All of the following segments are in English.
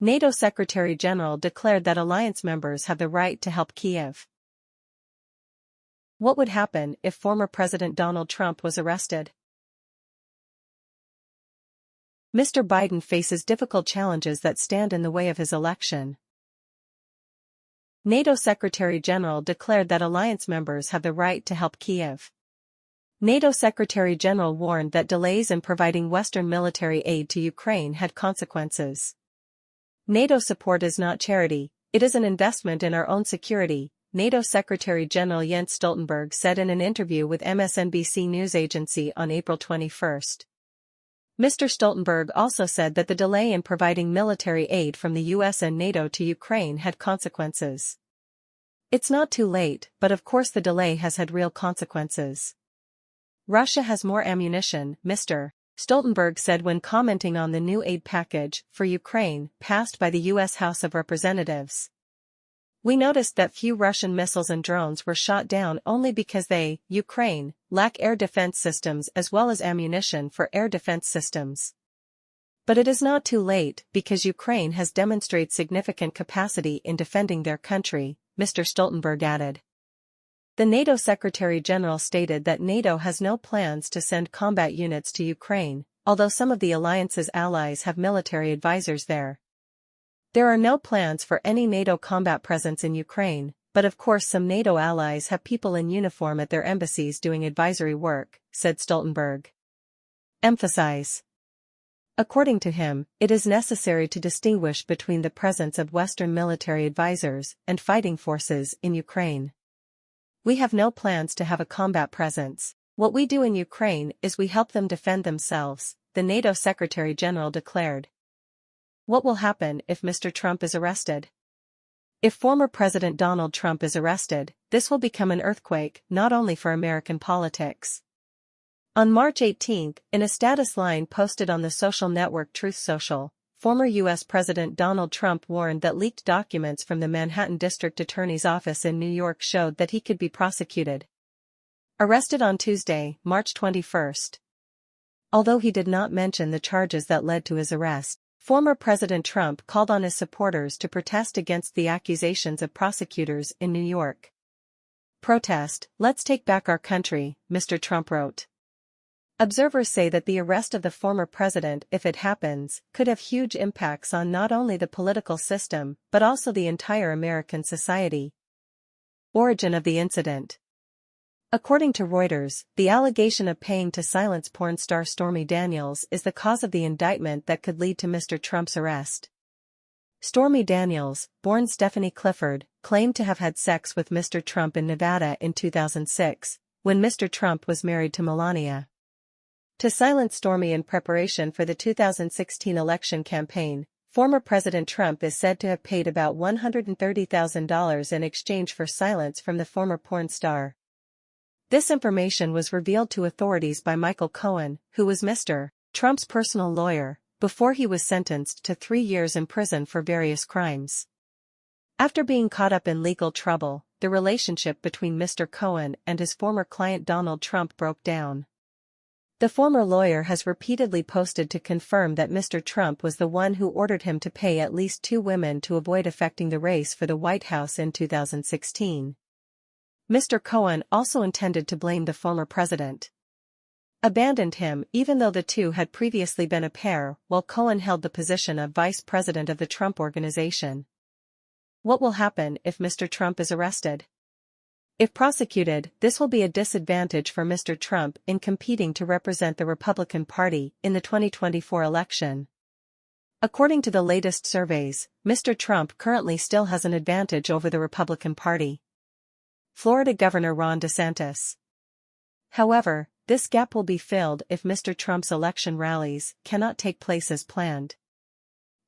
NATO Secretary General declared that alliance members have the right to help Kyiv. What would happen if former President Donald Trump was arrested? Mr. Biden faces difficult challenges that stand in the way of his election. NATO Secretary General declared that alliance members have the right to help Kyiv. NATO Secretary General warned that delays in providing Western military aid to Ukraine had consequences. NATO support is not charity, it is an investment in our own security, NATO Secretary General Jens Stoltenberg said in an interview with MSNBC news agency on April 21. Mr. Stoltenberg also said that the delay in providing military aid from the US and NATO to Ukraine had consequences. It's not too late, but of course the delay has had real consequences. Russia has more ammunition, Mr. Stoltenberg said when commenting on the new aid package for Ukraine passed by the US House of Representatives. We noticed that few Russian missiles and drones were shot down only because they, Ukraine, lack air defense systems as well as ammunition for air defense systems. But it is not too late because Ukraine has demonstrated significant capacity in defending their country, Mr. Stoltenberg added. The NATO Secretary General stated that NATO has no plans to send combat units to Ukraine, although some of the alliance's allies have military advisors there. There are no plans for any NATO combat presence in Ukraine, but of course some NATO allies have people in uniform at their embassies doing advisory work, said Stoltenberg. Emphasize. According to him, it is necessary to distinguish between the presence of Western military advisors and fighting forces in Ukraine. We have no plans to have a combat presence. What we do in Ukraine is we help them defend themselves, the NATO Secretary General declared. What will happen if Mr. Trump is arrested? If former President Donald Trump is arrested, this will become an earthquake not only for American politics. On March 18, in a status line posted on the social network Truth Social, former U.S. President Donald Trump warned that leaked documents from the Manhattan District Attorney's Office in New York showed that he could be prosecuted. Arrested on Tuesday, March 21. Although he did not mention the charges that led to his arrest, former President Trump called on his supporters to protest against the accusations of prosecutors in New York. Protest, let's take back our country, Mr. Trump wrote. Observers say that the arrest of the former president, if it happens, could have huge impacts on not only the political system but also the entire American society. Origin of the incident. According to Reuters, the allegation of paying to silence porn star Stormy Daniels is the cause of the indictment that could lead to Mr. Trump's arrest. Stormy Daniels, born Stephanie Clifford, claimed to have had sex with Mr. Trump in Nevada in 2006, when Mr. Trump was married to Melania. To silence Stormy in preparation for the 2016 election campaign, former President Trump is said to have paid about $130,000 in exchange for silence from the former porn star. This information was revealed to authorities by Michael Cohen, who was Mr. Trump's personal lawyer, before he was sentenced to 3 years in prison for various crimes. After being caught up in legal trouble, the relationship between Mr. Cohen and his former client Donald Trump broke down. The former lawyer has repeatedly posted to confirm that Mr. Trump was the one who ordered him to pay at least 2 women to avoid affecting the race for the White House in 2016. Mr. Cohen also intended to blame the former president. Abandoned him even though the two had previously been a pair while Cohen held the position of vice president of the Trump Organization. What will happen if Mr. Trump is arrested? If prosecuted, this will be a disadvantage for Mr. Trump in competing to represent the Republican Party in the 2024 election. According to the latest surveys, Mr. Trump currently still has an advantage over the Republican Party. Florida Governor Ron DeSantis. However, this gap will be filled if Mr. Trump's election rallies cannot take place as planned.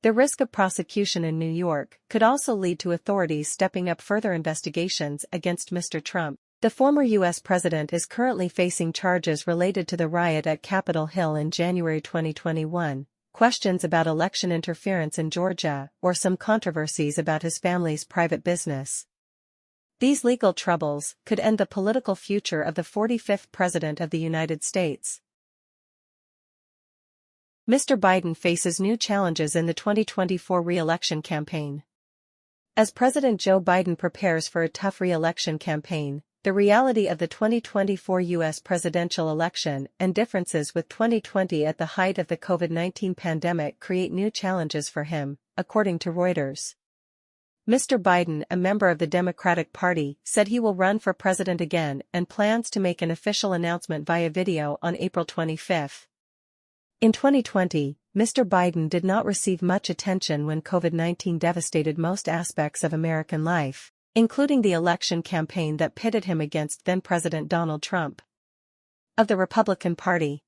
The risk of prosecution in New York could also lead to authorities stepping up further investigations against Mr. Trump. The former U.S. president is currently facing charges related to the riot at Capitol Hill in January 2021, questions about election interference in Georgia, or some controversies about his family's private business. These legal troubles could end the political future of the 45th President of the United States. Mr. Biden faces new challenges in the 2024 re-election campaign. As President Joe Biden prepares for a tough re-election campaign, the reality of the 2024 U.S. presidential election and differences with 2020 at the height of the COVID-19 pandemic create new challenges for him, according to Reuters. Mr. Biden, a member of the Democratic Party, said he will run for president again and plans to make an official announcement via video on April 25. In 2020, Mr. Biden did not receive much attention when COVID-19 devastated most aspects of American life, including the election campaign that pitted him against then-President Donald Trump of the Republican Party.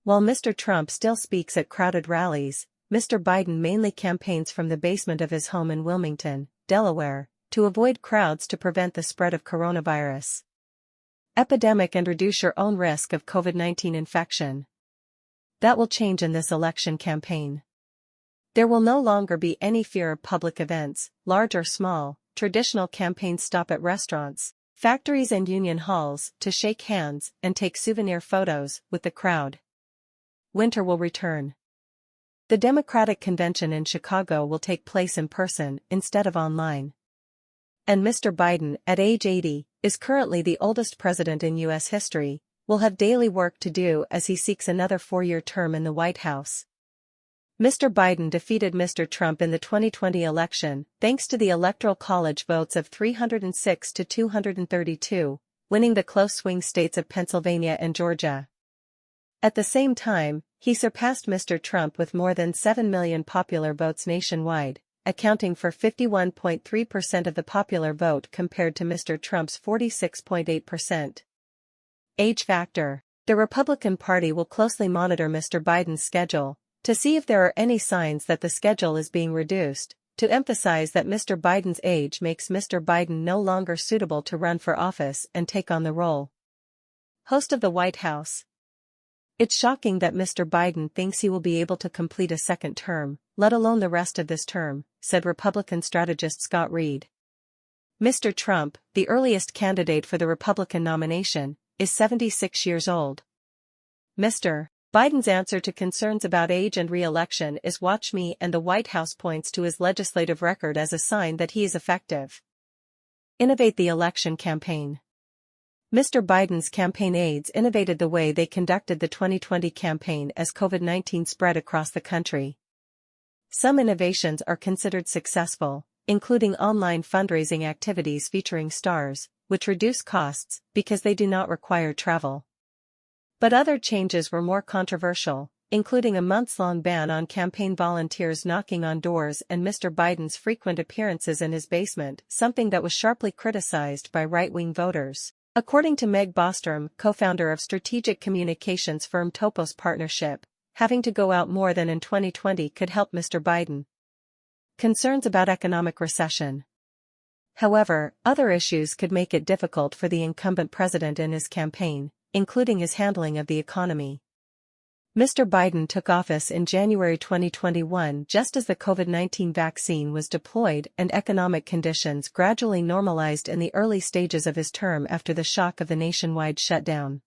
While Mr. Trump still speaks at crowded rallies, Mr. Biden mainly campaigns from the basement of his home in Wilmington, Delaware, to avoid crowds to prevent the spread of coronavirus epidemic and reduce your own risk of COVID-19 infection. That will change in this election campaign. There will no longer be any fear of public events, large or small. Traditional campaigns stop at restaurants, factories and union halls to shake hands and take souvenir photos with the crowd. Winter will return. The Democratic Convention in Chicago will take place in person instead of online. And Mr. Biden, at age 80, is currently the oldest president in U.S. history, will have daily work to do as he seeks another 4-year term in the White House. Mr. Biden defeated Mr. Trump in the 2020 election thanks to the Electoral College votes of 306 to 232, winning the close swing states of Pennsylvania and Georgia. At the same time, he surpassed Mr. Trump with more than 7 million popular votes nationwide, accounting for 51.3% of the popular vote compared to Mr. Trump's 46.8%. Age factor. The Republican Party will closely monitor Mr. Biden's schedule to see if there are any signs that the schedule is being reduced, to emphasize that Mr. Biden's age makes Mr. Biden no longer suitable to run for office and take on the role. Host of the White House. It's shocking that Mr. Biden thinks he will be able to complete a second term, let alone the rest of this term, said Republican strategist Scott Reed. Mr. Trump, the earliest candidate for the Republican nomination, is 76 years old. Mr. Biden's answer to concerns about age and re-election is "Watch me," and the White House points to his legislative record as a sign that he is effective. Innovate the election campaign. Mr. Biden's campaign aides innovated the way they conducted the 2020 campaign as COVID-19 spread across the country. Some innovations are considered successful, including online fundraising activities featuring stars, which reduce costs because they do not require travel. But other changes were more controversial, including a months-long ban on campaign volunteers knocking on doors and Mr. Biden's frequent appearances in his basement, something that was sharply criticized by right-wing voters. According to Meg Bostrom, co-founder of strategic communications firm Topos Partnership, having to go out more than in 2020 could help Mr. Biden. Concerns about economic recession. However, other issues could make it difficult for the incumbent president in his campaign, including his handling of the economy. Mr. Biden took office in January 2021 just as the COVID-19 vaccine was deployed and economic conditions gradually normalized in the early stages of his term after the shock of the nationwide shutdown.